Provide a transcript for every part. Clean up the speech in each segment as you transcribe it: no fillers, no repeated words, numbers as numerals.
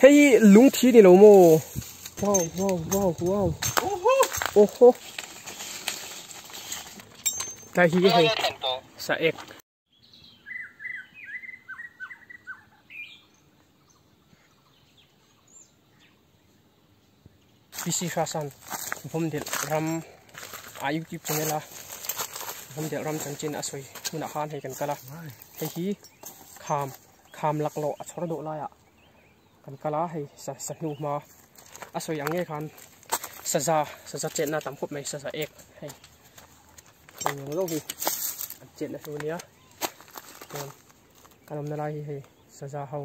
Hey lung thi ni lo mo. Wow. Oh. Ta hi hey sa ek. PC Fashion vom del ram a YouTube channel la vom del ram chanchin asoi muna han he kan kala he hi kham laklo a chhor do la ya kan kala he sa nu ma asoi ange khan saza chen na tam khop mai sa ek he ngong lo hi chen na su nia kalam na lai he saza ho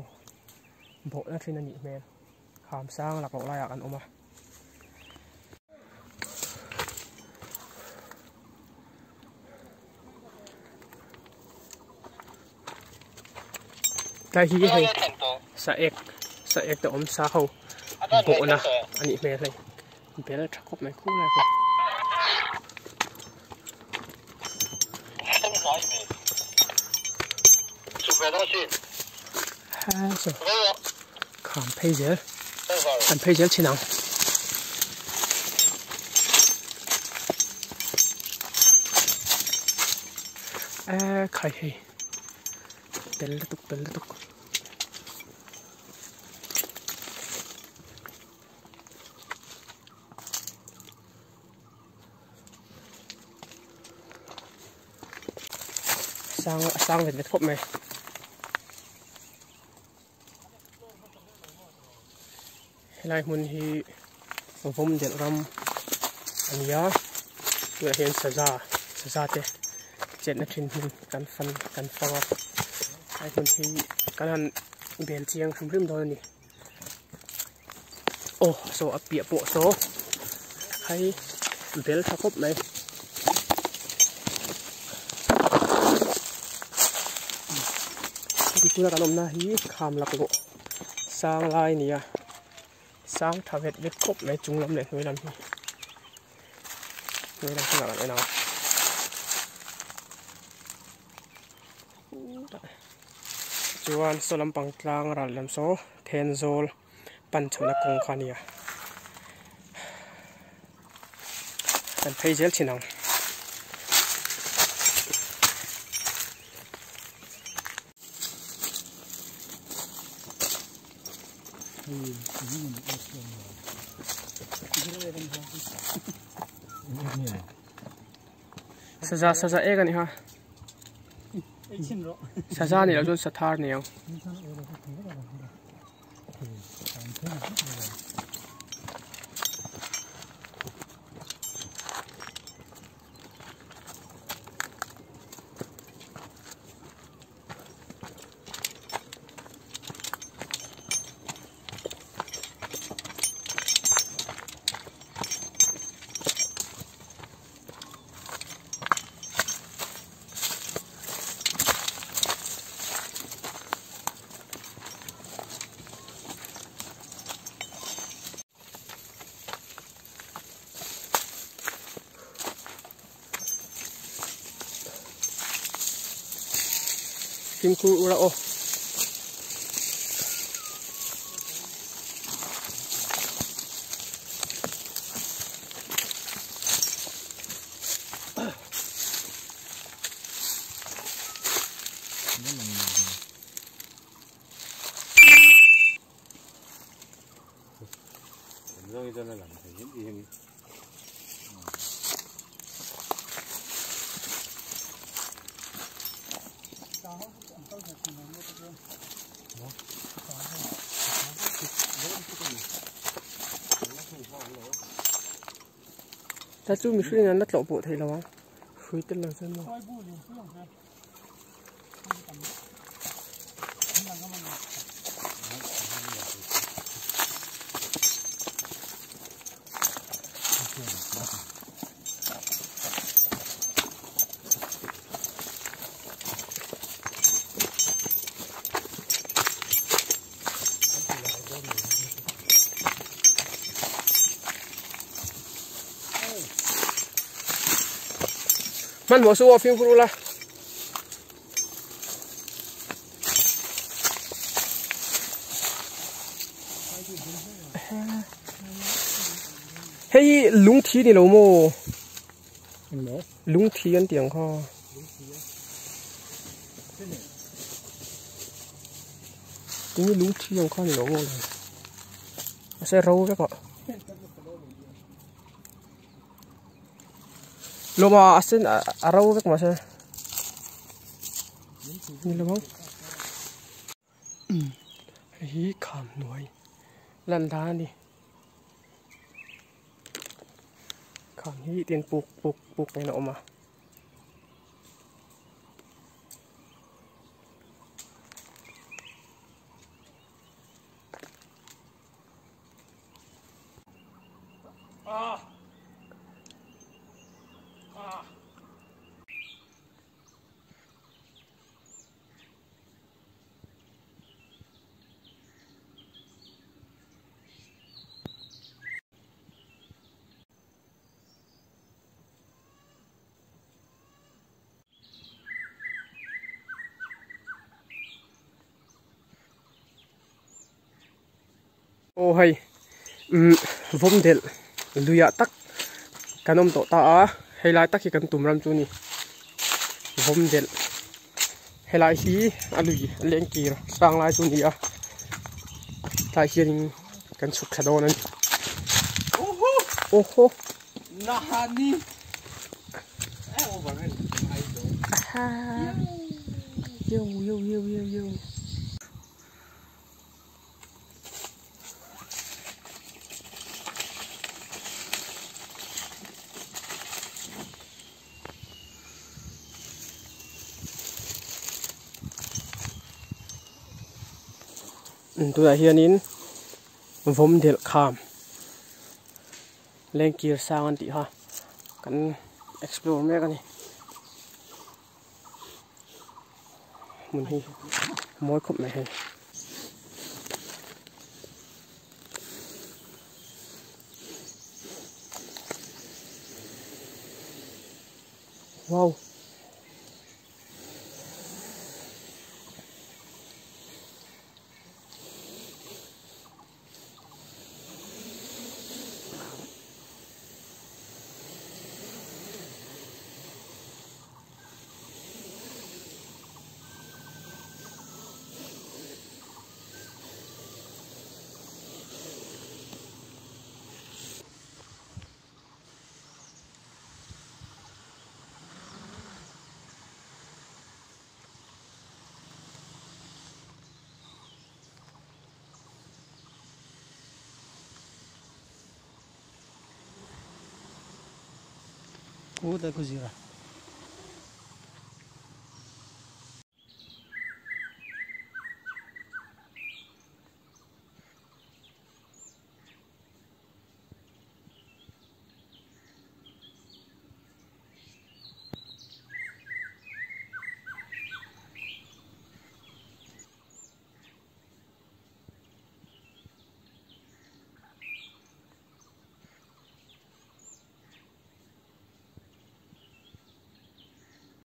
bo na thin ani me kham sang laklo la ya kan oma ta hi hay sa ek ta om sa ho bo na ani me lai be la thakop mai khu lai ko ha so kham phei zel chinang khai hi bel tuk sang về khop mày lại muốn hi vom del ram ania người hiện sa te chen na thin kan fa ai muốn hi kan han bel chiang rim do ni oh so apia po so hay bel khop mày chúng ta làm na hi kham lạc lộ sang lai nia sang thảo vẹt vết khop này chúng lắm này nuôi làm cái nào chuan so lam pang tlang ral lam so then zol pan chuna kong khania kan phei zel chinang saza ek ani ha saza ni lo sathar ni ang kim ku ura o rồi cho nên làm thầy những gì hình ta chú mình suy ngắn đất lộ bộ thầy lo suy tên là dân lo man mo suwa phim puru la hey lung thi ni lo mo lung thi an tiang kho tiếng lung thi ang kho ni lo mo sẽ râu với cọ lo mà asen râu với mà sẽ ni lo không hi kham nuôi lần đá đi kham hi tiền buộc này nọ mà ô hay vốn del luya tắc kanom to ta hay lại tắc khi cần tụm ram chu ni vốn del hay lại hi alui leng ki sang lại chu ni à tại hiện cần sụp khá đô nên ô Nahani. Yo. Tôi đã hiện in vốn del kham lên kia sang anh chị ha cần explore mấy cái này mình hi mỗi cụm này hay wow Udah kuzira.